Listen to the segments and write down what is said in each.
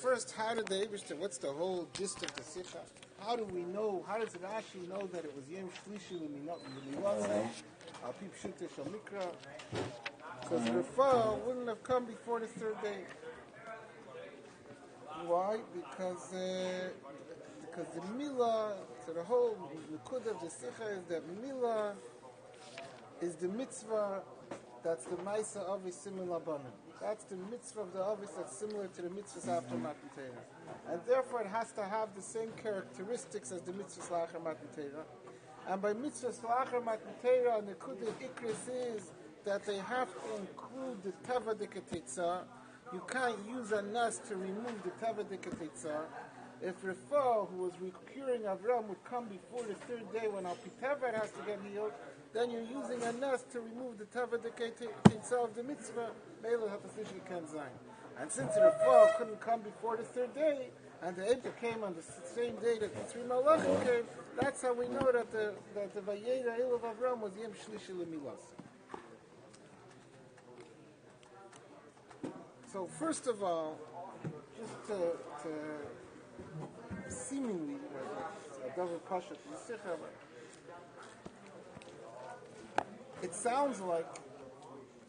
first, how did the Eibishter, what's the whole gist of the Sicha? How do we know, how does it actually know that it was Yom Shlishi L'Miwasa, Al Pi Pshuta Shal Mikra? Because Refa wouldn't have come before the third day. Why? Because the Milah, so the whole Likkutei of the Sicha is that Milah is the mitzvah that's the Maisa Avis similar Banim. That's the mitzvah of the Avis that's similar to the mitzvahs after Matan Torah. And therefore it has to have the same characteristics as the mitzvahs Lachar Matan Torah. And by mitzvahs Lachar Matan Torah, the Likkutei Ikris is that they have to include the Tava Diketetzah. You can't use a nas to remove the Tava Diketetzah. If Refa, who was curing Avram, would come before the third day when Al Pitava has to get healed, then you're using a nas to remove the Tava Diketetzah of the mitzvah. Meila Hatasishi can Zayin. And since Refa couldn't come before the third day, and the Eibishter came on the same day that the three Malachim came, that's how we know that the Vayeira Hill of Avram was Yom Shlishi L'Milas. So first of all, just to seemingly, a double pasha to the Sicha, it sounds like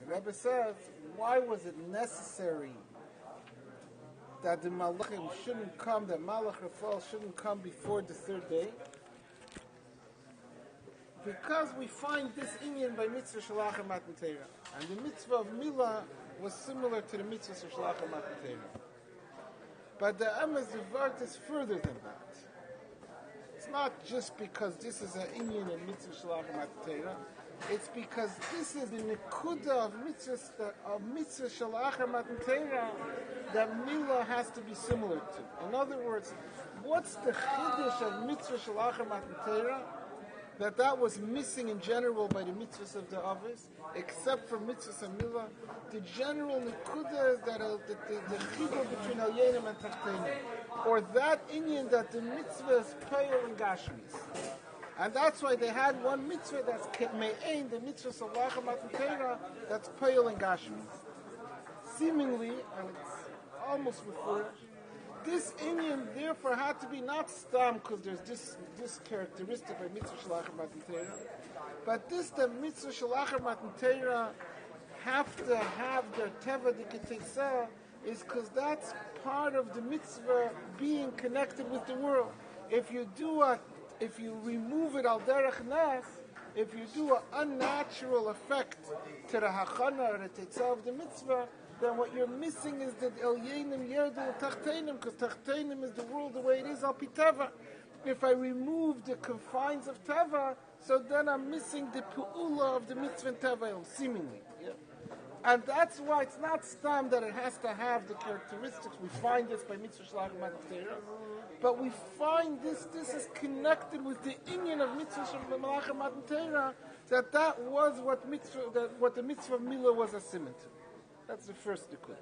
the Rebbe says, why was it necessary that the Malachim shouldn't come, that Malach Rafal shouldn't come before the third day? Because we find this inyan by mitzvah Shalach Matan Torah, and the mitzvah of Milah was similar to the mitzvah of Shalach Matan Torah. But the Emes Devart is further than that. It's not just because this is an inyan in mitzvah Shalach Matan Torah. It's because this is the nekuda of mitzvah Shalach Matan Torah that Milah has to be similar to. In other words, what's the chiddush of mitzvah Shalach Matan Torah that was missing in general by the mitzvahs of the Avos, except for mitzvahs and Milah? The general nekuda is that the chiddush between Alyenim and Tachtenim, or that inyan that the mitzvah is payil and gashmis. And that's why they had one mitzvah that's me'ein, the mitzvah of Shalach Matan Torah, that's payil and gashmis. Seemingly, and it's almost before, this inyan therefore had to be not stam because there's this characteristic by mitzvah Shalach Matan Torah, but the mitzvah Shalach Matan Torah have to have their teva diketetzah is because that's part of the mitzvah being connected with the world. If you remove it al derech nas, if you do an unnatural effect to the hachana or the tetzah of the mitzvah, then what you're missing is that el yenim yerdu tachtenim, because tachtenim is the world the way it is al pitava. If I remove the confines of tava, so then I'm missing the pu'ula of the mitzvah and tava, seemingly. Yeah? And that's why it's not stam that it has to have the characteristics. We find this by mitzvah Shalach Matan Torah, but we find this is connected with the inyan of mitzvah Shalach Matan Torah, that was what the mitzvah of Milah was a simon to. That's the first Likkutei.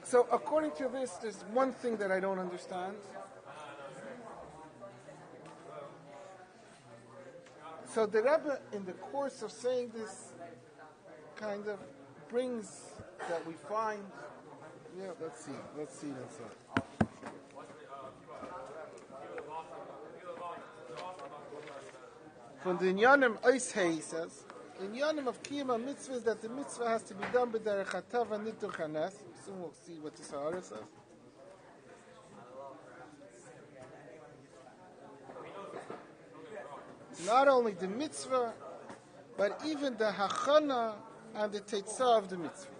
So according to this, there's one thing that I don't understand. So the Rebbe, in the course of saying this, kind of brings that we find. Yeah, let's see. From the Inyanim Oishei, he says, the Inyanim of Kiyama mitzvah is that the mitzvah has to be done b'derech hatava nituch hanes. Soon we'll see what the Sahara says. Not only the mitzvah, but even the hachana and the tetzah of the mitzvah.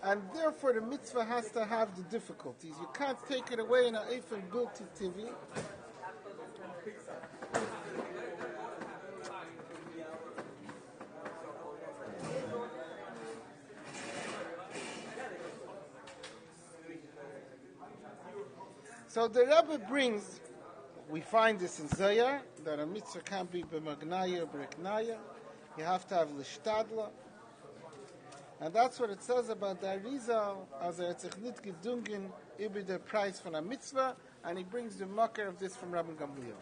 And therefore the mitzvah has to have the difficulties. You can't take it away in an eifel bilti tivi. So the Rebbe brings, we find this in Zayar, that a mitzvah can't be b'magnaya or b'reknaya. You have to have l'shtadla. And that's what it says about the Arizal, as er sich nit gedungen über the price von a mitzvah, and he brings the makar of this from Rabban Gamliel.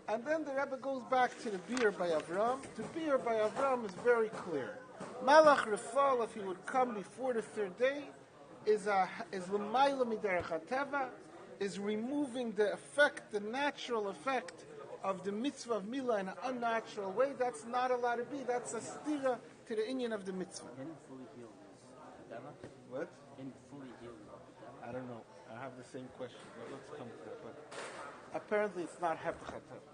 And then the Rebbe goes back to the beer by Avram. The beer by Avram is very clear. Malach Rafal, if he would come before the third day, is l'mayla miderech hateva, is removing the effect, the natural effect of the mitzvah of Milah in an unnatural way. That's not allowed to be. That's a stira to the inyan of the mitzvah. Getting fully healed is hateva? What? Getting fully healed is hateva? I don't know. I have the same question, but let's come to it. But apparently it's not hepech hateva.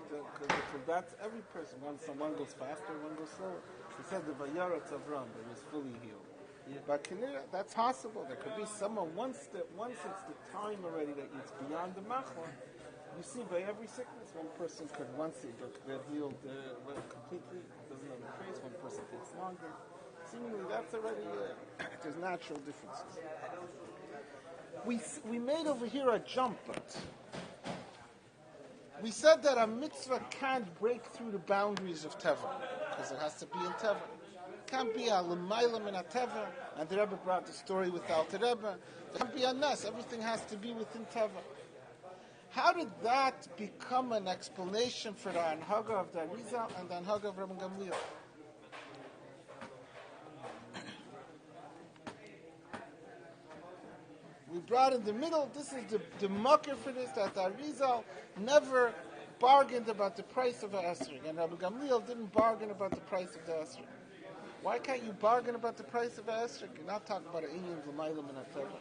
Because that's every person. One goes faster, one goes slower. He said the Vayeira Avram, that was fully healed. Yeah. But that's possible. There could be someone, once it's the time already that it's beyond the machla, you see by every sickness, one person could, once get healed completely, doesn't have a trace, one person takes longer. Seemingly that's already, there's natural differences. We made over here a jump, but we said that a mitzvah can't break through the boundaries of Teva, because it has to be in Teva. It can't be a l'mayla min Teva, and the Rebbe brought the story without the Rebbe. It can't be a nes, everything has to be within Teva. How did that become an explanation for the Anhaga of the Arizal and the Anhaga of Rabban Gamliel? We brought in the middle, this is the mucker for this, that the Arizal never bargained about the price of an esrog, and Rabbi Gamliel didn't bargain about the price of the esrog. Why can't you bargain about the price of an esrog? You're not talking about an Indian l'mayla min hateva.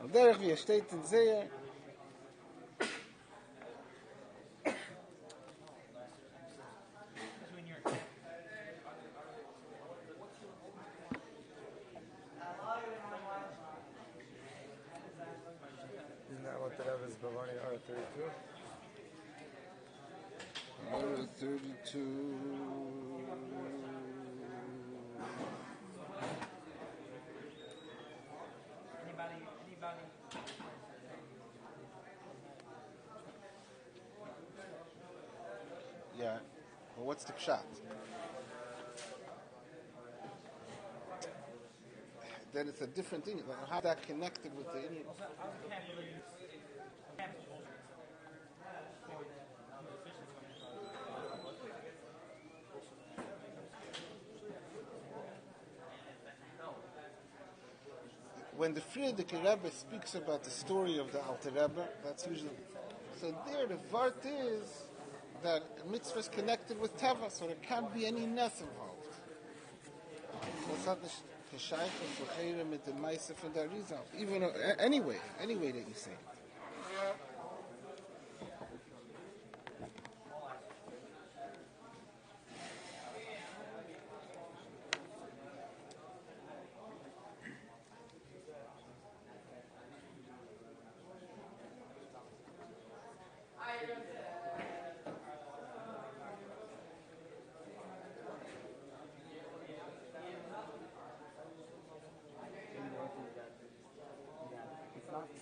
Al derech wie steht in Zeher, Number 32. Anybody? Yeah. Well, what's the pshat? Then it's a different thing. Like, how that connected with the Indian? When the Frierdiker Rebbe speaks about the story of the Alter Rebbe, that's usually... So there, the vart is that mitzvah is connected with Teva, so there can't be any ness involved. That's not the Shaykh of Vayeira mit the Meisef and the Arizal. Even any way that you say it.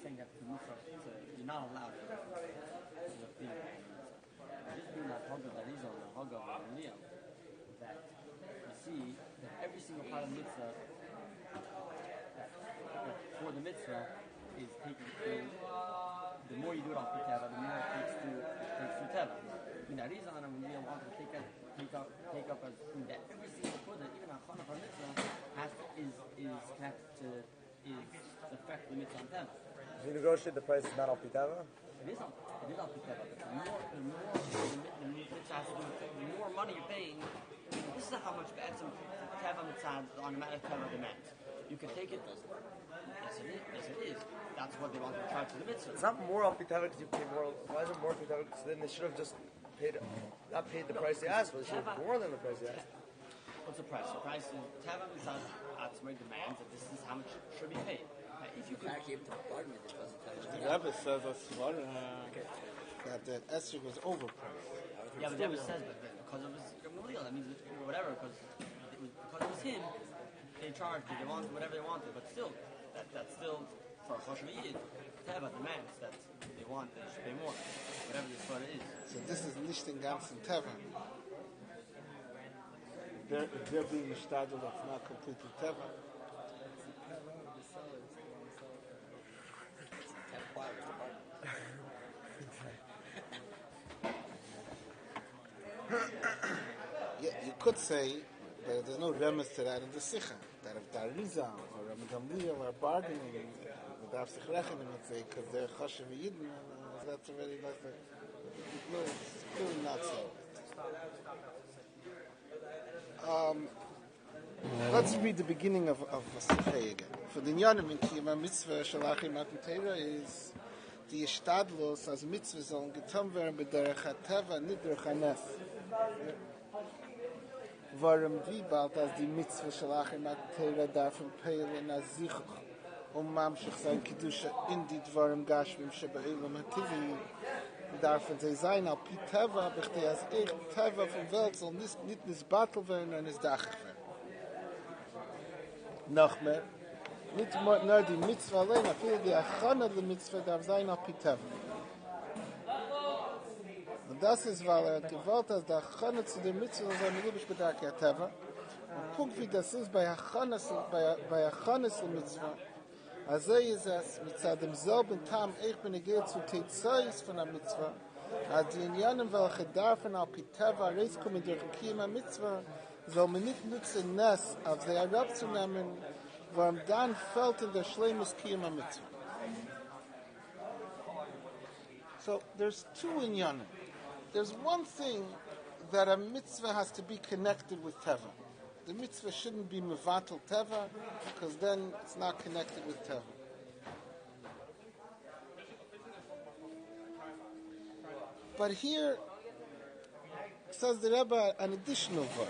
Saying that the mitzvah, you're not allowed to just being that hug of Arizal and the hug of Gamliel, that you see that every single part of the mitzvah that for the mitzvah is taken through. The more you do it on Teva, the more it takes through Teva. In Arizal and Gamliel wanted to take up as that every single put even a chana for mitzvah is affect the mitzvah on Teva. You negotiate the price is not al pitava? It is al pitava. The more money you're paying, this is how much bad some teva mitzvah on the teva demands. You can take it. Yes, it is. That's what they want to charge for the mitzvah. It's not more al pitava because you pay more. Why is it more pitava? Because then they should have just not paid the price they asked for. They should have more than the price they asked. What's the price? The price is teva mitzvah demands that this is how much should be paid. If you could keep the bargain, the Rebbe says that the esrog was overpriced. Yeah, but the Rebbe says because it was Gamliel, that means whatever, because it was him, they charged it, they wanted whatever they wanted, but still, that's still for a Choshev Yid, Teva demands that they should pay more, whatever the sort is. So this is nicht in ganzen Teva. they're being mishtadel, that's not completely teva. Yeah, you could say, but there's no remes to that in the Sicha. That if the Arizal or Ramagamliel are bargaining, the Daf Sichrechen, let's say, because they're Choshev Yidden, that's already like no, it's clearly not so. Let's read the beginning of Sichei again. For the Nyanim in Kiyama Mitzvah Shalachim Matan Torah is the Ishtadlos as Mitzvah sollen getan werden b'derech HaTeva, nicht durch HaNes. Warum wie bald als die Mitzvah Shalachim Matan Torah darfen peilen als Sichos mamshich sein Kedusha in die Dvarim Gashmim Shebe'elam HaTivi darfen sie sein al Pi Teva, b'chtei als Teva vom Welt soll nicht nisbatel werden und nisdachig werden. Noch mehr, nicht nur die Mitzvah allein, aber die Achana der Mitzvah darf sein auf Pitev. Und das ist, weil hat gewollt, dass der Achana zu der Mitzvah soll sein Liebisch bedarf der Teva. Und Punkt wie das ist bei Achana der Mitzvah, also ist es mit demselben Tam, ich bin egal zu Teitzeis von der Mitzvah, als die Indianen, welche darfen auf Piteva rauskommen durch Kiyama Mitzvah, soll man nicht nutzen Ness, auf sie herabzunehmen, warum dann fällt in der Schleimus Kiyama Mitzvah. So, there's two in Yanim. There's one thing that a mitzvah has to be connected with Teva. The mitzvah shouldn't be mevatel Teva, because then it's not connected with Teva. But here, says the Rebbe an additional word.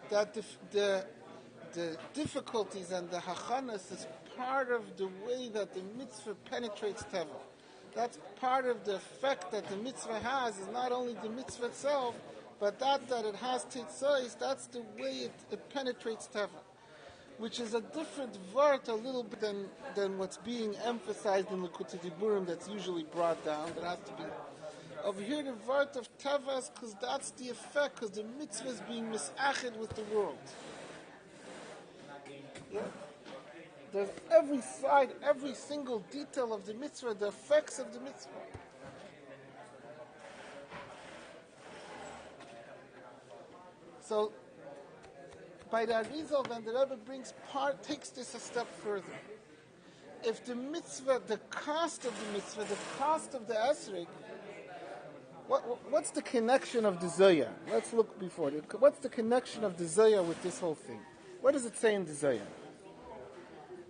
That the difficulties and the hachanas is part of the way that the mitzvah penetrates Teva. That's part of the effect that the mitzvah has, is not only the mitzvah itself, but that it has titzois, that's the way it penetrates Teva. Which is a different word a little bit than what's being emphasized in the Likkutei Diburim that's usually brought down. That has to be over here the word of Teva is because that's the effect, because the mitzvah is being misached with the world. Yeah. There's every side, every single detail of the mitzvah, the effects of the mitzvah. So by the Arizal, then the Rebbe takes this a step further. If the mitzvah, the cost of the mitzvah, the cost of the esrog, what's the connection of the Zohar? Let's look before. What's the connection of the Zohar with this whole thing? What does it say in the Zohar?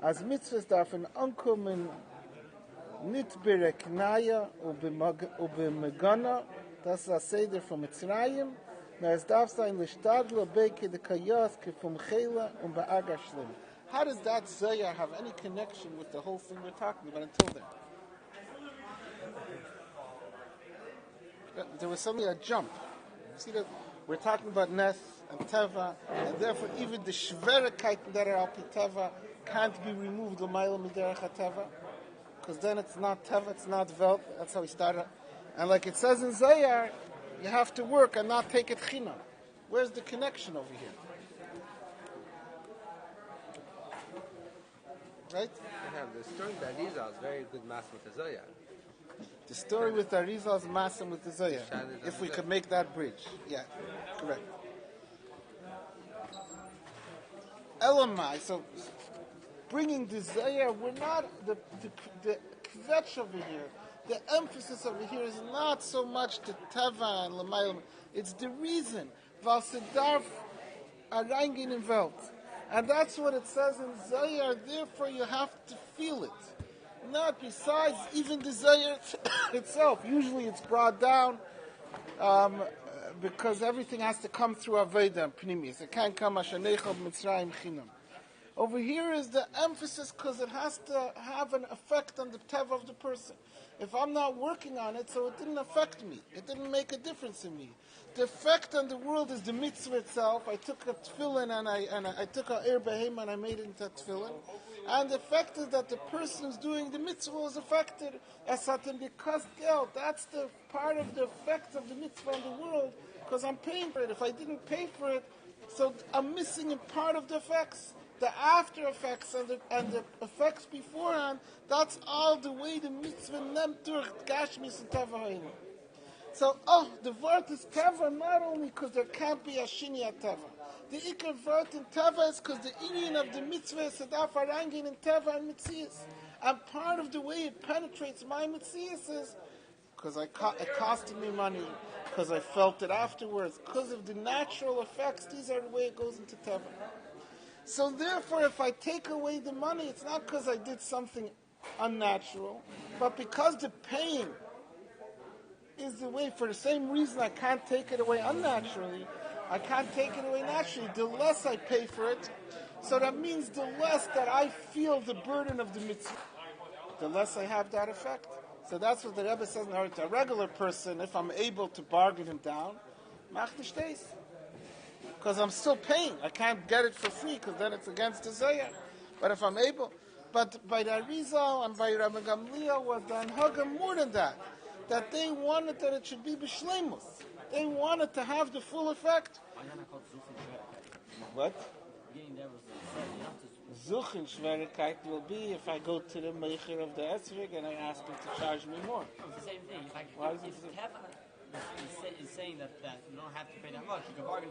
As mitzvahs darfen ankommen nit bereknaya ubemegana, das ist a Seder von Mitzrayim, na es darf sein lishtadlo beke de kayas ke vom chela und be'agar shlim. How does that Zohar have any connection with the whole thing we're talking about until then? There was suddenly a jump. See that we're talking about Nes and Teva, and therefore even the Shverikait that are Alpi Teva can't be removed l'mayla miderech HaTeva, because then it's not Teva, it's not Velt. That's how we started. And like it says in Zohar, you have to work and not take it chinam. Where's the connection over here? Right? The story that Arizal is very good mass with the Zohar. The story with Arizal is massam with the Zohar. If we could make that bridge. Yeah, correct. Elamai, so bringing the Zohar, we're not, the kvetch over here, the emphasis over here is not so much the Teva and Lamayim, it's the reason. Valsedarf Arangin in Welt. And that's what it says in Zohar, therefore you have to feel it. Not besides even the Zohar itself. Usually it's brought down because everything has to come through Vayeira and Pnimis. It can't come Ashanechel Mitzrayim Chinam. Over here is the emphasis because it has to have an effect on the Teva of the person. If I'm not working on it, so it didn't affect me. It didn't make a difference in me. The effect on the world is the mitzvah itself. I took a tefillin and I took a ir behema and I made it into a tefillin. And the fact is that the person who's doing the mitzvah is affected. As hatem gekostet Geld. That's the part of the effects of the mitzvah in the world, because I'm paying for it. If I didn't pay for it, so I'm missing a part of the effects. The after effects and the effects beforehand, that's all the way the mitzvah nemt durch Gashmis and Teva Hainu. So, the word is Teva not only because there can't be a Shini at Teva. The Iker word in Teva is because the Inyan of the mitzvah is Sedaf Arangin in Teva and Mitzias. And part of the way it penetrates my Mitzias is because it costed me money, because I felt it afterwards, because of the natural effects. These are the way it goes into Teva. So therefore, if I take away the money, it's not because I did something unnatural, but because the pain is the way, for the same reason I can't take it away unnaturally, I can't take it away naturally. The less I pay for it, so that means the less that I feel the burden of the mitzvah, the less I have that effect. So that's what the Rebbe says in order to a regular person, if I'm able to bargain him down, mach nicht das. Because I'm still paying. I can't get it for free because then it's against the Zayah. But if I'm able, but by the Arizal and by Rabbi Gamliel was the Anhaga more than that. That they wanted that it should be b'shleimus. They wanted to have the full effect. What? Zuchin Schwierigkeit will be if I go to the Meicher of the Esrig and I ask him to charge me more. It's the same thing. Why is it is saying that you don't have to pay that much. You can bargain.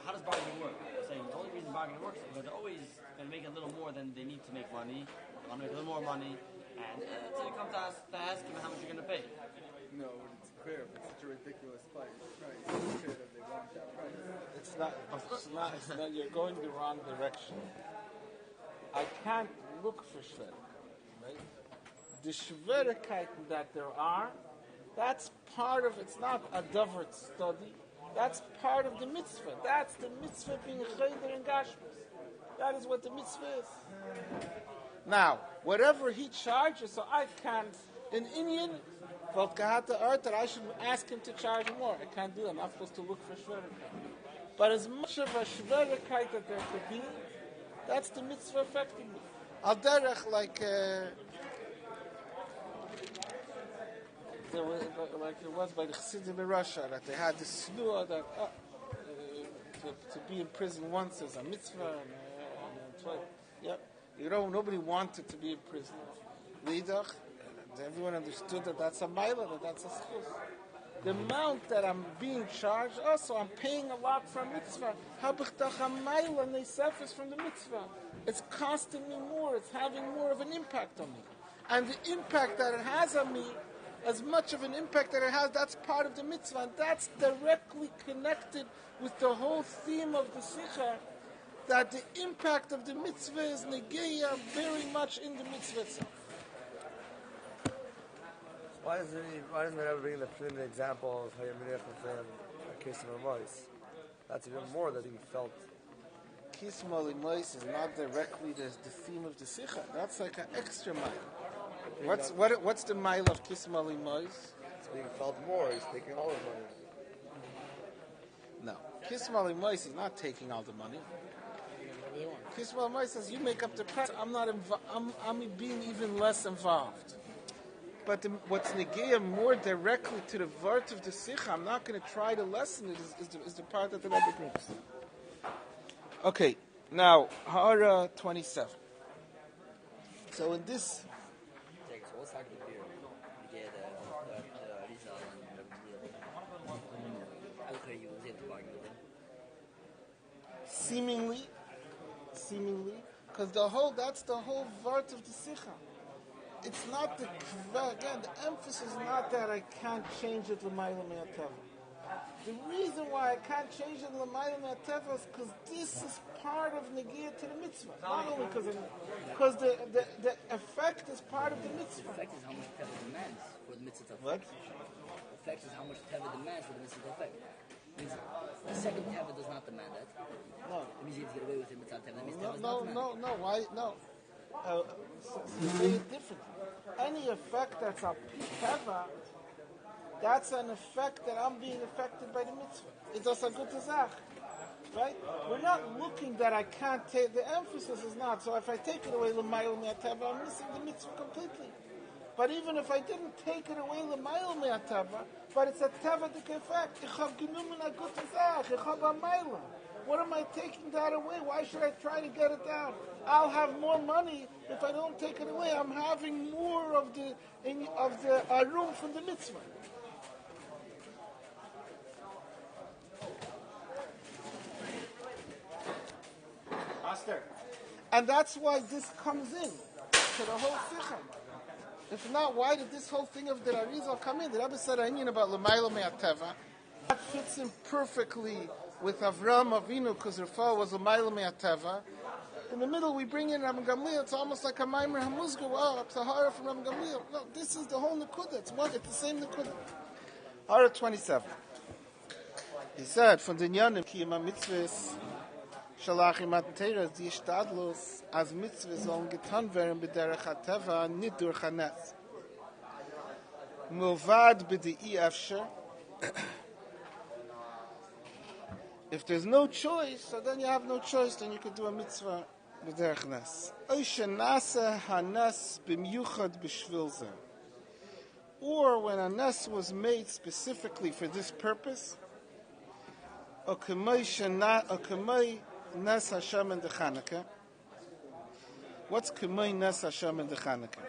How does bargaining work? Saying the only reason bargaining works is because they're always going to make a little more than they need to make money. They want to make a little more money, and until you come to ask him how much you're going to pay. No, it's clear. But it's such a ridiculous price. It's clear that they want that price. It's not. You're going the wrong direction. I can't look for Schwierigkeiten, right? The Schwierigkeiten that there are, that's part of. It's not a Davert study. That's part of the mitzvah. That's the mitzvah being Cheder and Gashmis. That is what the mitzvah is. Now, whatever he charges, so I can't, in Inyan, felt Kahata Art, that I should ask him to charge more. I can't do that. I'm not supposed to look for Shverikait. But as much of a Shverikait that there could be, that's the mitzvah affecting me. Al derech, like it was by the Chassidim in Russia, that they had this snua that to be in prison once is a mitzvah, and twice. Yep. Nobody wanted to be in prison. Lidach, everyone understood that that's a maila, that that's a schus. The amount that I'm being charged, also I'm paying a lot for a mitzvah. Habichdach a maila neisefes from the mitzvah. It's costing me more. It's having more of an impact on me. And the impact that it has on me, as much of an impact that it has, that's part of the mitzvah. And that's directly connected with the whole theme of the Sicha, that the impact of the mitzvah is negeya very much in the mitzvah itself. Why doesn't it ever bring the example of Hayamirech with a case of Mois? That's even more that he felt. Kismal Mois is not directly the theme of the Sicha. That's like an extra mile. What's the mile of Kismal Mois? It's being felt more. He's taking all the money. No. Kismal Mois is not taking all the money. Kismal Mois says, you make up the price. I'm not I'm being even less involved. But what's negeya more directly to the vart of the Sicha, I'm not going to try to lessen it, is the part that the Rebbe brings. Okay, now, Hara 27. So in this... Seemingly, because that's the whole vart of the Sicha. It's not the emphasis is not that I can't change it l'mayla me'ateva. The reason why I can't change it l'mayla me'ateva is because this is part of negeya to the mitzvah. Not only because the effect is part of the mitzvah. The effect is how much teva demands for the mitzvah effect. What? The effect is how much teva demands for the mitzvah effect. It means the second teva does not demand that. No. It means you have to get away with it mitzvah teva. That means teva does not demand No. Why? No. So say it differently. Any effect that's a teva, that's an effect that I'm being affected by the mitzvah. It's also a good zach. Right? We're not looking that I can't take, the emphasis is not, so if I take it away, l'mayil me'ateva, I'm missing the mitzvah completely. But even if I didn't take it away, l'mayil me'ateva, but it's a tevadik effect. Ich hab genug min a gute Sach, ich hab a mayla. What am I taking that away? Why should I try to get it down? I'll have more money if I don't take it away. I'm having more of the room from the mitzvah. And that's why this comes in to the whole Sichos. If not, why did this whole thing of the Arizal come in? The Rebbe said an about L'maylo Me'ateva. That fits in perfectly with Avram Avinu, because Rafah was L'maylo Me'ateva. In the middle, we bring in Rabbi Gamliel. It's almost like a Maimer Hamuzga. Wow, a Sahara from Rabbi Gamliel. No, this is the whole Nekuda. It's the same Nekuda. Hara 27. He said, von den Jahren, Kiyama Mitzvahs, Shalach im Matentera, die Stadlos, als Mitzvahs sollen getan werden, b'derech HaTeva, nicht durch HaNetz. Milvad b'di Efsher. If there's no choice, so then you have no choice, then you could do a mitzvah b'derech Nes. Oishe nasa HaNes b'myuchad b'shvil zeh. Or when a Nes was made specifically for this purpose, Okamei Nes Hashem in the Chanukah. What's Kamei Nes Hashem in the Chanukah?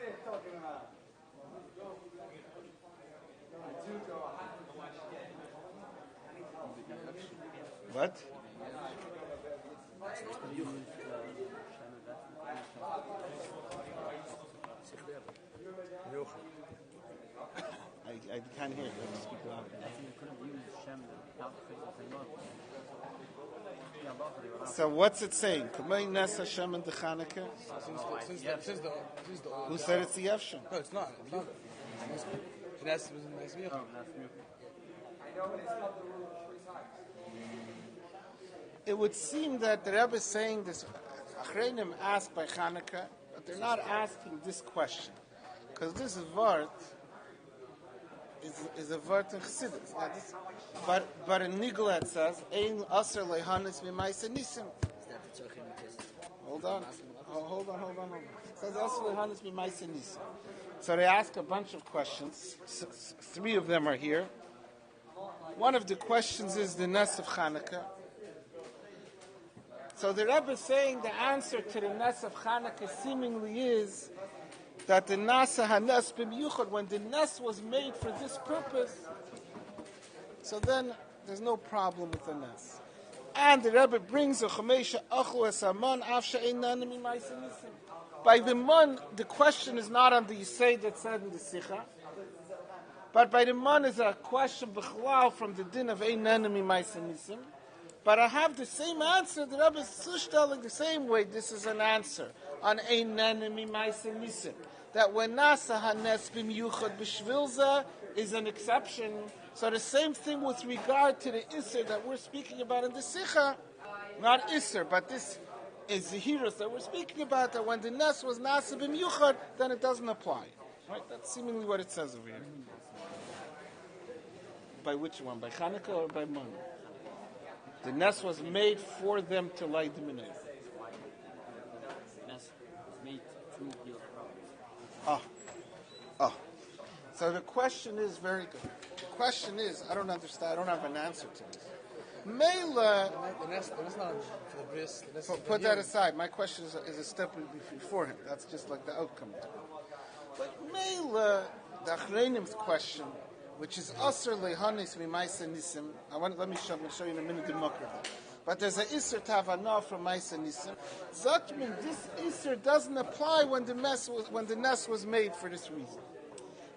What? I can't hear you. I have to speak louder. So what's it saying? Kamei Nes Hashem in the Chanukah? Who said it's the Yevshim? No, it's not. It's not. It would seem that the Rebbe is saying this. Achreinim asked by Chanukah, but they're not asking this question, because this Vart is a Vart in Chassidus. But in Nigla it says, "Ein aser lehanis v'maisa nisim." Hold on. It says aser lehanis v'maisa nisim. So they ask a bunch of questions. Three of them are here. One of the questions is the Nes of Chanukah. So the Rebbe is saying the answer to the Nes of Chanukah seemingly is that the Nasa HaNes b'miyuchad, when the Nes was made for this purpose, so then there's no problem with the Nes. And the Rebbe brings a Chomesha Achu Es Aman Afsha Einan Mimaisa Nisim. By the man, the question is not on the Yisei that said in the Sicha, but by the man is a question b'chlal from the din of Einan Mimaisa Nisim. But I have the same answer. The Rebbe is telling the same way. This is an answer on Einan Mimaisa Nisim. That when Nasa HaNes b'miyuchad b'shvilza is an exception. So the same thing with regard to the Isser that we're speaking about in the Sicha, not Isser, but this is the Hiros that we're speaking about, that when the Nes was Nasa b'miyuchad, then it doesn't apply. Right? That's seemingly what it says over here. By which one? By Chanukah or by Mon? The Nes was made for them to light the minay. Nes was made to heal the problem. So the question is very good. The question is, I don't understand. I don't have an answer to this. Mela, The Nes not for the bris. put that aside. My question is a step before him. That's just like the outcome. But Mela, the Achreinim's question, which is Aser lehanis mimaisa nisim. Let me show you in a minute the Mokra. But there's an Isser Tavanah from Maisa Nisim. Zatmin, this Isser doesn't apply when the Nes was made for this reason.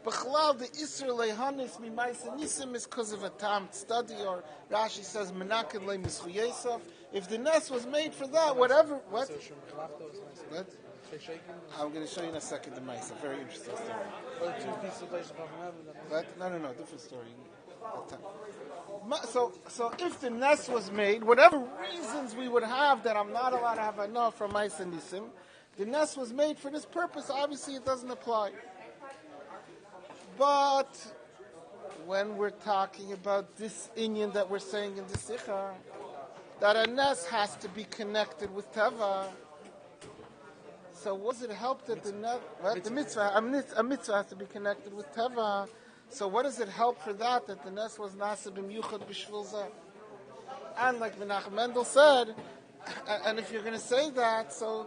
B'chalal, the Isser lehanis mimaisa nisim is because of a tam study, or Rashi says menaked le mischuyesav. If the Nes was made for that, whatever. What? I'm going to show you in a second the Maisa. Very interesting story. What? No, different story. So if the Nes was made, whatever reasons we would have that I'm not allowed to have enough from Maisa Nisim, the Nes was made for this purpose, obviously it doesn't apply. But when we're talking about this inyan that we're saying in the Sicha, that a nes has to be connected with teva. So what does it help that the mitzvah, a mitzvah has to be connected with teva? So what does it help for that the nes was nasa b'miyuchad b'shvil zeh? And like Menachem Mendel said, and if you're going to say that, so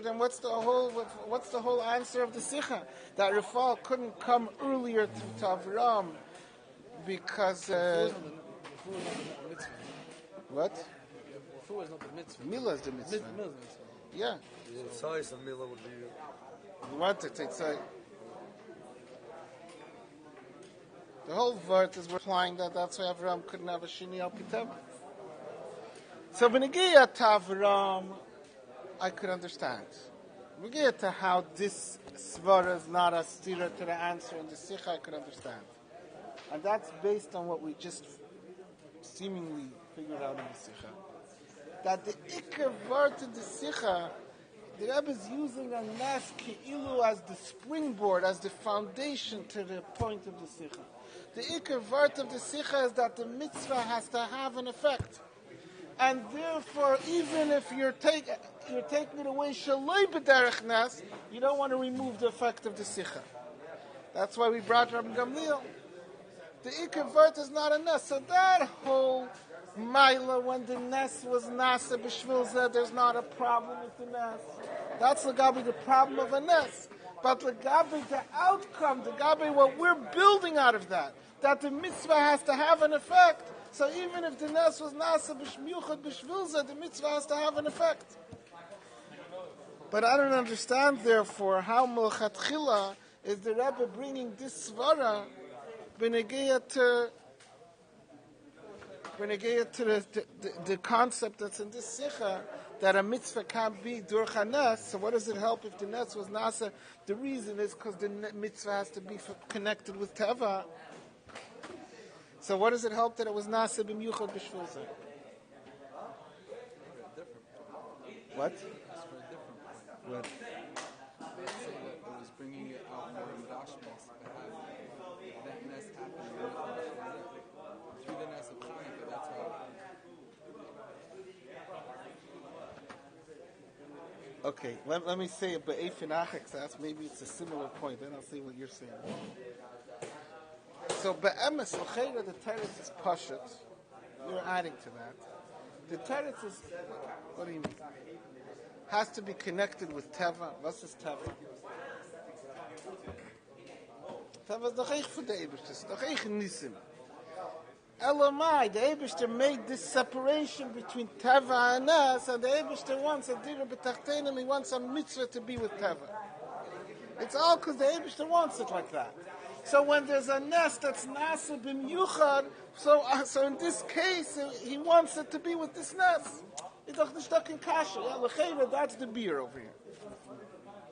then what's the whole answer of the Sicha? That Rafal couldn't come earlier to Avram because what? Fuh is not the mitzvah. Milah is the mitzvah. Yeah. The size of Milah would be. You want it to say. The whole vert is replying that's why Avram couldn't have a shini al piteva. So B'negiya to Avram, I could understand. B'negiya to how this svara is not a stira to the answer in the Sicha, I could understand. And that's based on what we just seemingly figured out in the Sicha. That the Iker vart in the Sicha, the Rebbe is using a nas ki'ilu as the springboard, as the foundation to the point of the Sicha. The Iker vart of the Sicha is that the mitzvah has to have an effect. And therefore, even if you're taking it away shaloi b'derech nes, you don't want to remove the effect of the Sicha. That's why we brought Rabbi Gamliel. The Iker vart is not a nes. So that whole Maila, when the nes was nasa b'shvil zeh, there's not a problem with the nes. That's Lagabi the problem of a nes. But Lagabi the outcome, Lagabi what we're building out of that the mitzvah has to have an effect. So even if the nes was nasa b'shmiuchad b'shvil zeh, the mitzvah has to have an effect. But I don't understand, therefore, how Melchatchila is the Rebbe bringing this svara b'negeya to the concept that's in this Sicha, that a mitzvah can't be durch a nes. So what does it help if the nes was nasa? The reason is because the mitzvah has to be connected with teva. So what does it help that it was nasa b'miyuchad b'shvil zeh? What? It's for a different point. What? Let's say that it was bringing it out more in Gashmis, but have that nes happening through the nes of Chanukah, that's how. Okay, let me say it, but maybe it's a similar point, then I'll see what you're saying. So, be'emes, l'cheira, the teretz is pashut. You're adding to that. The teretz is, what do you mean? Has to be connected with teva. What is teva? Teva is doch eich for the Eibishter. It's doch eich nisim. Elamai, the Eibishter made this separation between teva and nes, and the Eibishter wants a dira b'tachtenim, he wants a mitzvah to be with teva. It's all because the Eibishter wants it like that. So when there's a nes that's nasa b'miyuchad, so in this case, he wants it to be with this nes. It's doch nicht stuck in kasha. Yeah, l'cheira, that's the beer over here.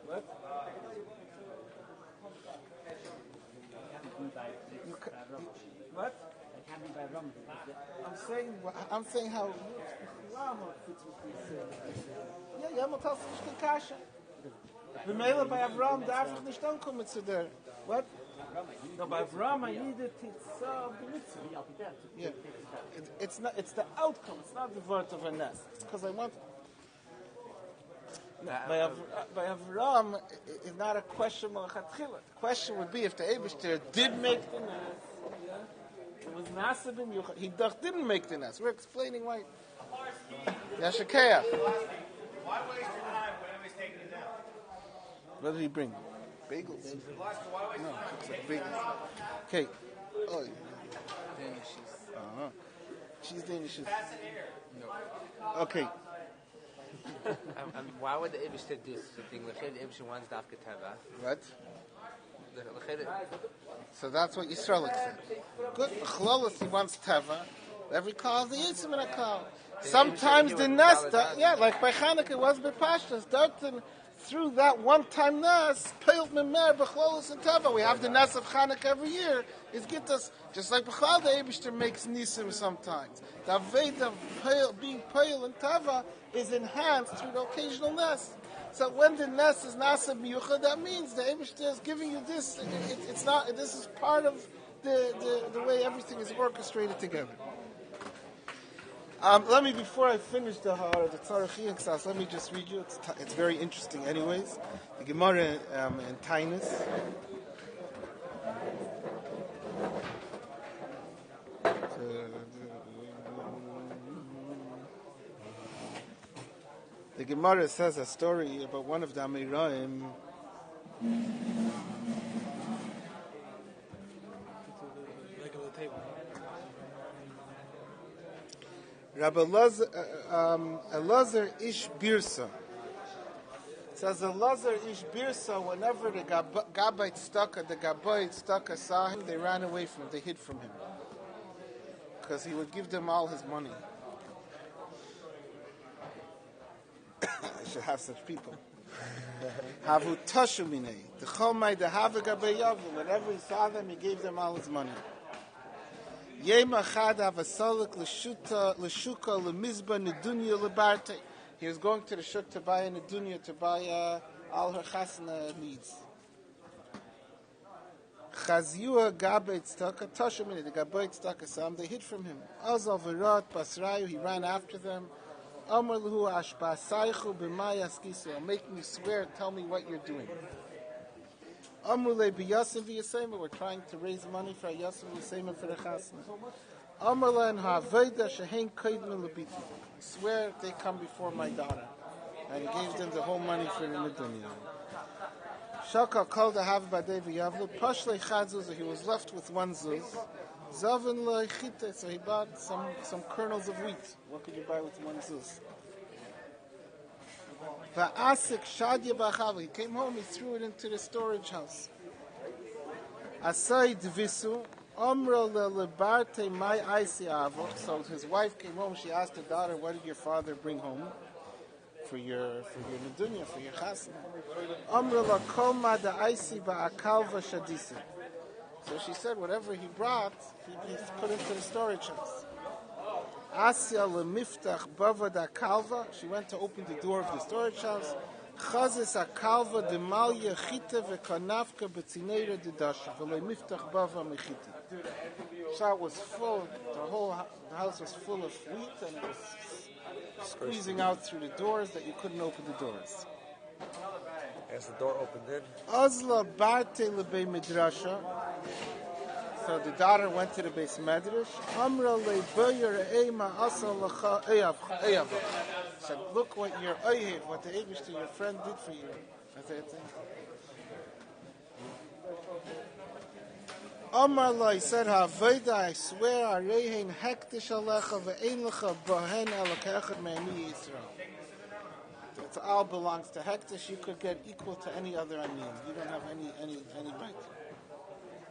What? What? I'm saying how Rama fits with this. Yeah, Yama tells us nicht in kasha. B'meila by Avram, darf ich nicht ankommen zu der. What? No, by Avram I needed Titzah of the mitzvah. Yeah. It's not. It's the outcome. It's not the word of a nes. It's because I want. No, by Avram, it's not a question of Chelek. The question would be if the Eibishter did make the nes. It was nasa b'miyuchad. He didn't make the nes. We're explaining why. Yashakaya. Why waste your time when everybody's taking it down? What did he bring? Bagels? No, it's like bagels. Okay. Oh, Danish. she's Danish. No. Okay. Why would the Eibishter do such a thing? The Eibishter wants dafka teva. What? So that's what Yisraelik said. Good. Chlolis, he wants teva. Every call is the yitzim in a call. Sometimes the nesta, like by Chanukah it was by Pashtas. Through that one-time nes, peiled memer b'chlolos and teva. We have the nes of Chanukah every year. It's get us just like b'chlal the Eibishter makes nisim sometimes. The aveda of being peil and teva is enhanced through the occasional nes. So when the nes is nasa b'yuchad, that means the Eibishter is giving you this. It's not. This is part of the way everything is orchestrated together. Let me, before I finish the Tzarech Ksas, let me just read you. It's very interesting, anyways. The Gemara in Tainus. The Gemara says a story about one of the Amiraim. Rabbi Elazar Ish Birsa. It says Elazar Ish Birsa, whenever the Gabbai Tzedakah saw him, they ran away from him, they hid from him. Because he would give them all his money. I should have such people. Havu Tashumine. The Cholmai the Hava Gabbai Yavu. Whenever he saw them, he gave them all his money. Yema Chad Avasalik L'Shuka L'Mizba Nedunya L'Barte. He was going to the shuk to buy a Nedunya, to buy all her chasna needs. Chaziyua Gabbai Tzedakah Tashumine. The Gabbai Tzedakah saw him, they hid from him. Azal V'rat Basrayu. He ran after them. Amar Lahu Ashba Saichu B'May Askisu. Make me swear. Tell me what you're doing. Amrulei b'yasim v'yasema. We're trying to raise money for yasim v'yasema for the chasna. Amrulei and ha'aveda shehein kaidmin l'biti. Swear they come before my daughter. And he gave them the whole money for the nedunya. Shaka called the hav b'adei v'yavlu. Pashlei chadzuz. He was left with one zuz. Zavin le'chite. So he bought some kernels of wheat. What could you buy with one zuz? Va'asik shadya b'achav. He came home, he threw it into the storage house. Asay dvisu, omra le'lebarte mai aisi avo. So his wife came home, she asked her daughter, what did your father bring home for your nedunya, for your chasna? Omra la'kol ma da aisi ba'akalva shadisi. So she said, whatever he brought, he put into the storage house. Asya lemiftach bava da kalva. She went to open the door of the storage house. Chazis a kalva de malya chita vekanafka betzineira de dasha v'le miftach bava mechiti. Shah was full. The house was full of wheat, and it was squeezing out through the doors that you couldn't open the doors. As the door opened in. Azla barte lebe midrasha. So the daughter went to the base medrash. Amra le'bayir eima asal lacha eyav. Said, look what your oyev, what the Eibishter, your friend, did for you. Amar la, he said, ha'aveda, I swear, areihin hektish alecha ve'ein lecha bahen alakechad me'ani Yisrael. It all belongs to hektish. You could get equal to any other anim. You don't have any right.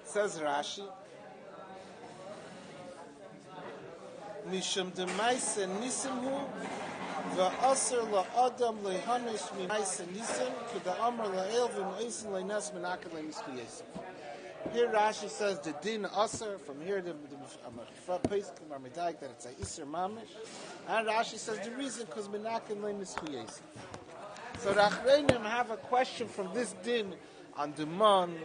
Says Rashi, Mishum demaise nisimhu va'aser la'adam le'hamesh mimaise nisim k'da'amar la'el v'ma'isen le'nes menakad le'mispiyesif. Here Rashi says the din aser, from here the Pesachim are medayik that it's a iser mamish, and Rashi says the reason because menakad le'mispiyesif. So the Achreinim have a question from this din on the man,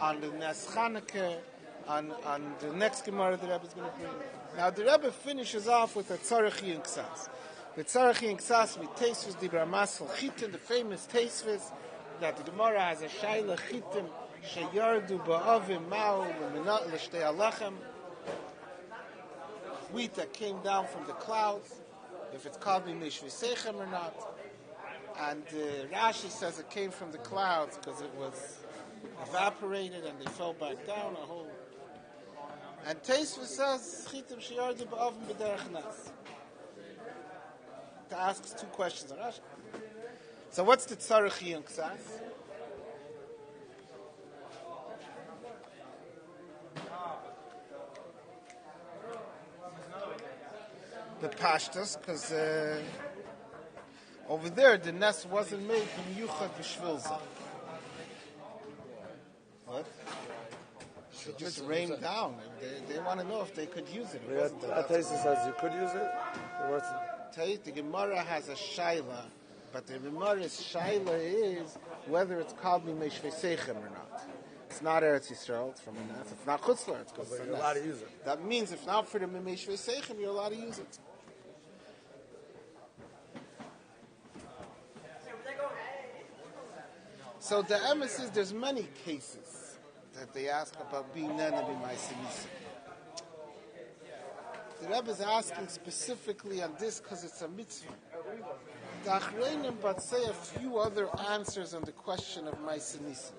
on the Nes Chanukah, on the next Gemara the Rebbe is going to bring. Now the Rebbe finishes off with a Tzarech Ksas. The Tzarech Ksas with Teisvus Dibra Masel Chitin, the famous Teisvus that the Gemara has a Shaila Chitin Sheyardu Ba'avim Ma'u L'Shtei Alechem, wheat that came down from the clouds, if it's called Mimesh V'Seichem or not. And Rashi says it came from the clouds because it was evaporated and they fell back down a whole. And Teisva says Chitim Sheyardu Ba'avim B'derech Nas. To ask two questions on Rashi. So what's the Tzarech Ksas? The Pashtas, because over there the nest wasn't made from Yuchad V'Shvilza. What? It just rained down. They want to know if they could use it. That Taisa says you could use it? The Gemara has a Shaila, but the Gemara's Shaila is whether it's called Mimesh V'Seichem or not. It's not Eretz Yisrael, it's from a nest. It's not Chutzlar, it's because you're allowed to use it. That means if not for the Mimesh V'Seichem, you're allowed to use it. So the emes is there's many cases that they ask about being nana b'maisa nisim. The Rebbe is asking specifically on this because it's a mitzvah. The Achreinim but say a few other answers on the question of maisa nisim.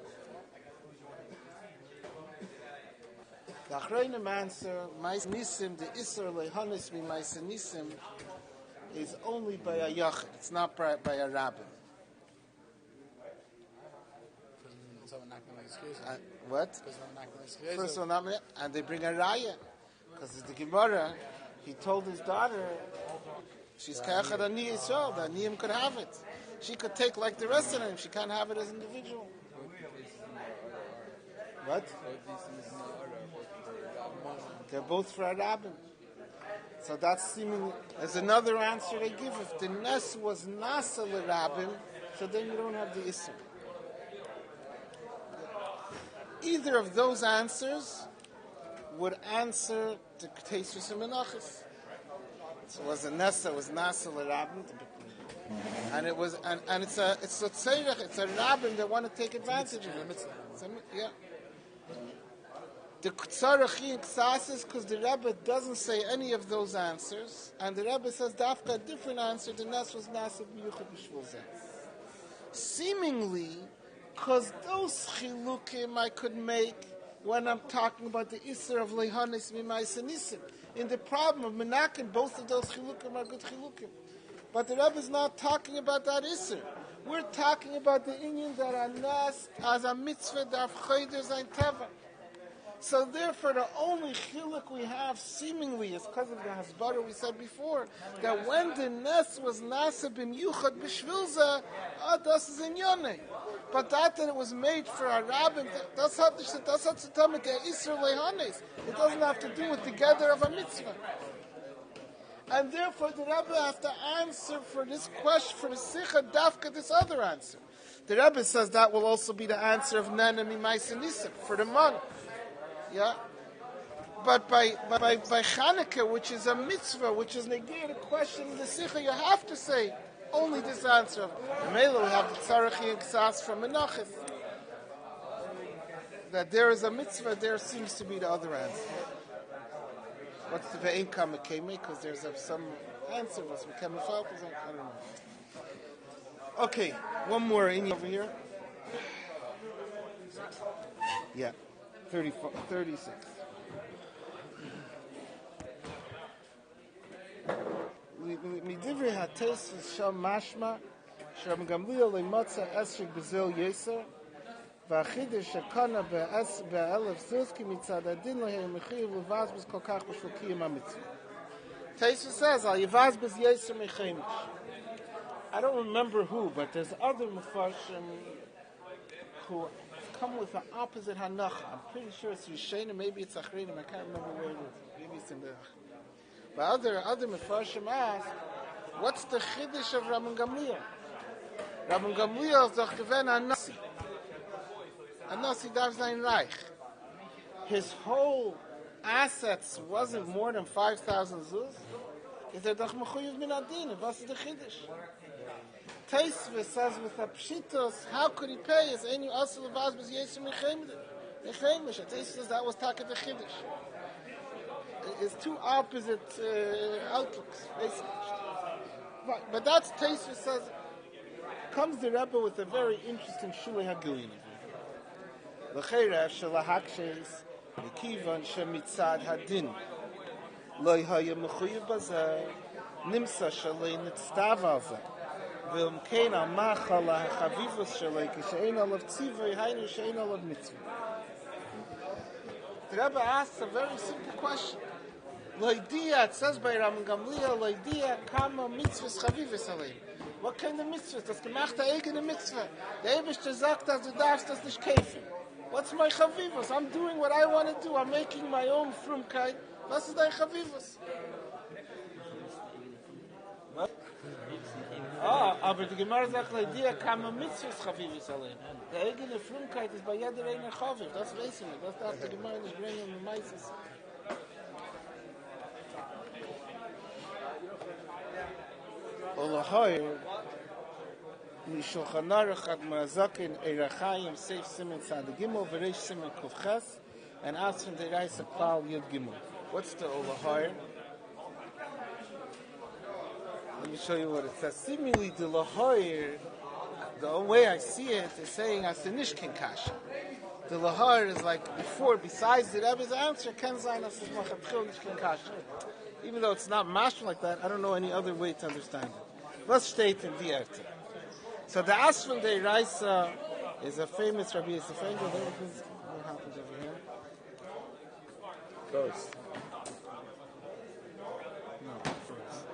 The Achreinim answer, maisa nisim, the isur lehanis b'maisa nisim, is only by a yachid. It's not by a rabbin. What? First of all, and they bring a raya. Because the Gemara, he told his daughter, she's kayachad ani Yisrael, that Aniyim could have it. She could take like the rest of them. She can't have it as an individual. What? They're both for a rabbin. So that's seemingly, as another answer they give, if the nes was nasa l'rabbin, so then you don't have the isur. Either of those answers would answer the Tesis and Menachos. So it was a nesa, was nasa l'rabbin, and it was, and it's a tzerich, it's a rabbin that want to take advantage of it. Yeah. The tzarachi and ksas because the Rebbe doesn't say any of those answers, and the Rebbe says dafka a different answer. The nes was nasa b'yuchad b'shvul zeh. Seemingly, because those chilukim I could make when I'm talking about the isser of lehanis mimaisa nisim. In the problem of menakin, both of those chilukim are good chilukim. But the Rebbe is not talking about that isser. We're talking about the inyan that are nas as a mitzvah daf choyder zayin teva. So therefore, the only chiluk we have, seemingly, is because of the hasbara we said before, that when the nes was nasa b'miyuchad b'shvilza, das is in yoneh. But that it was made for a rabbin, that's how to tell me the isra lehanes. It doesn't have to do with the gather of a mitzvah. And therefore, the Rebbe has to answer for this question, for the sicha dafka, this other answer. The Rebbe says that will also be the answer of nana mimaisa nisim, for the month. Yeah, but by Chanukah, which is a mitzvah, which is negate a question in the Sicha, you have to say only this answer. The Mela we have the Tzarachi and Ksas from Menachos. That there is a mitzvah, there seems to be the other answer. What's the Ve'en Kamekeme? Because there's some answer. What's the Kamefal? I don't know. Okay, one more in over here. Yeah. 36. Midivri hates sham mashma sham gamliel lematza esrik bezel yeser v'achidish shekana be'elef zuzki mitzad adin lehem mechiv levaz b'z kolkach b'shvukiyim hamitzvah. Taisa says al yevaz b'z yeser mechemish. I don't remember who, but there's other mefarshim who come with an opposite hanacha. I'm pretty sure it's Rishonim, maybe it's Achreinim, I can't remember where it is. Maybe it's in the... But other Mefarshim ask, what's the Chiddush of Rabban Gamliel? Rabban Gamliel is doch gewen a Nasi. A Nasi darf sein Reich. His whole assets wasn't more than 5,000 zuz. Is er doch mechuyev min adin? What's the Chiddush? Taisva says with a pshitos, how could he pay? Is any also levaz b'z yesu mechemish? Taisva says that was taka the chiddush. It's two opposite outlooks, basically. But that's Taisva says. Comes the Rebbe with a very interesting shulei hagilin. L'cheira shelahakshes v'kivan shemitzad hadin lo yhaya mechuyev bazeh nimsa shalei nitztav al zeh. The Rebbe asks a very simple question. Loidia, it says by Rabban Gamliel, Loidia kama mitzvahs chavivus alein. What kind of mitzvahs? Das gemacht a eigene mitzvah. Der Eibishter sagt, dass du darfst das nicht kaufen. What's my chavivus? I'm doing what I want to do. I'm making my own frumkeit. Was ist dein chavivus? Aber die Gemara sagt, Loidia kama mitzvahs chavivus alein. Die eigene frumkeit ist bei jeder einer chaviv. Das weiß ich nicht. Das darf die Gemara nicht bringen in Meises. Mishulchan Aruch Ad Ma'azakin Eirachayim Seif Simen Tzad Gimel V'Reish Simen Kufches and Asrin Deiraisa Klal Yud Gimel. What's the Olahar? Let me show you what it says. Seemingly the Lahar, the way I see it, is saying Asinishkin Kasha. The Lahar is like before, besides the Rebbe's answer, Ken Zayin Asismachatchil Nishkin Kasha. Even though it's not mashal like that, I don't know any other way to understand it. Let's state in the Erte. So the Asfel de Raisa is a famous Rabbi Yosef Engel. What happens over here? Ghost. No, first.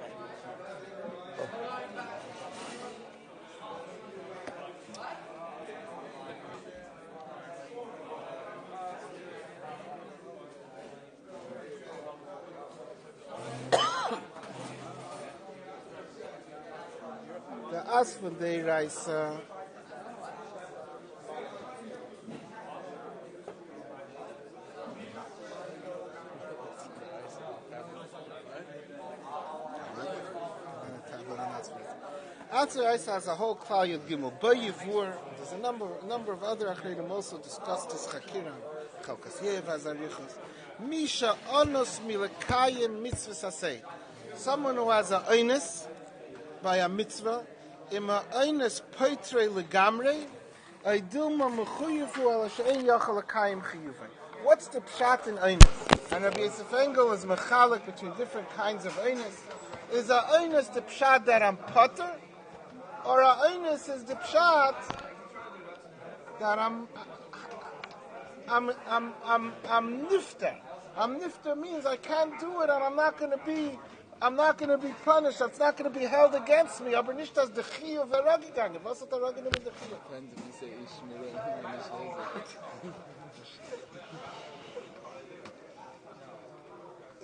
The Asfel de Raisa. Answer Raisa has a whole klal Yud Gimel. Bayivur. There's a number of other achreidim also discussed this chakira. Chalkas Yev Azarichos. Misha onos milekayim mitzvahs asay. Someone who has a oinus by a mitzvah, ima oinus poitre legamre, aidilma mechuyevu ala she'en yachal lekayim chiyuvay. What's the pshat in oinus? And Rabbi Yosef Engel is mechalik between different kinds of oinus. Is a oinus the pshat that I'm potter? Or a oinus is the pshat that I'm nifter. I'm nifter means I can't do it, and I'm not going to be punished. It's not going to be held against me. Aber nicht das de chiyuv v'ragigange. Was hat ragin mit de chiyuv? Depends if you say Ishmael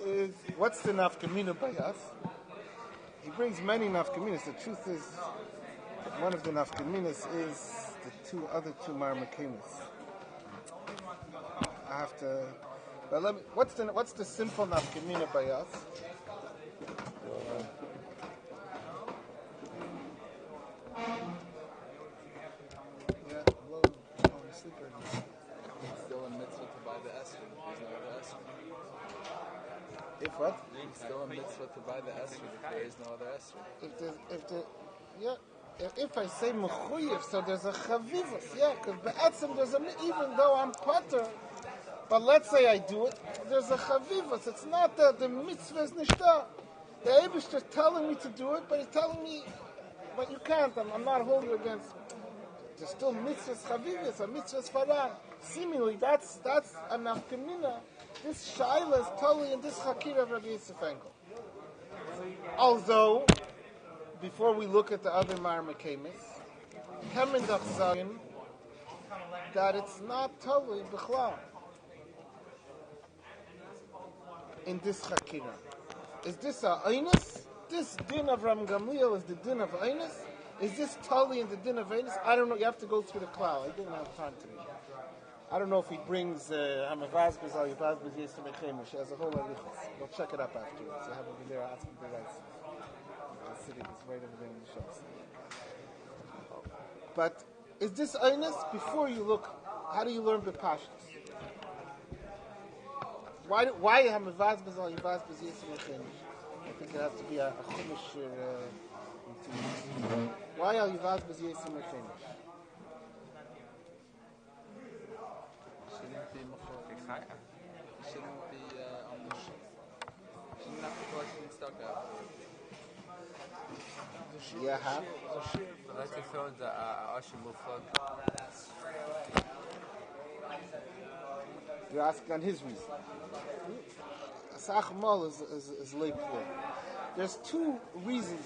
or What's the nafkamina by us? He brings many nafkaminas. The truth is, one of the nafkaminas is the other two marmakamis. I have to. But what's the simple nafkamina by us? Yeah, well, I'm asleep right now. It's still a mitzvah to buy the esrog. There's no other esrog. If what? It's still a mitzvah to buy the esrog if there is no other esrog. If I say mechuyev, so there's a chavivus, yeah, because be'etzem there's even though I'm potter, but let's say I do it, there's a chavivus. It's not that the mitzvah is nishta. The Eibush is telling me to do it, but he's telling me, but you can't. I'm not holding you against. There's still mitzvahs chavivus, a mitzvahs faran. Seemingly, that's a nafkamina. This shaila is totally in this chakira of Rabbi Yosef Engel. Although, before we look at the other marmakamis, Hemendach Zayin, that it's not totally b'chlal in this chakira. Is this a einus? This din of Ram Gamliel is the din of einus? Is this totally in the din of einus? I don't know. You have to go through the klal. I didn't have time today. I don't know if he brings Hamavaz Bezal Yavaz Bezal Yisrael. She has a whole arichos. We'll check it up afterwards. I haven't been there asking the rights. The city is right over there in the shops. But is this einus? Before you look, how do you learn bepashtus? Why Hamavaz Bezal Yavaz Bezal Yisrael? I think it has to be a chumash. Why Al Yavaz Bezal Yisrael? Shouldn't be shouldn't have to question stuck out. Yeah, huh? Let's throw the Ashim Muflog. You're asking on his reason. Asach Mal is late for. There's two reasons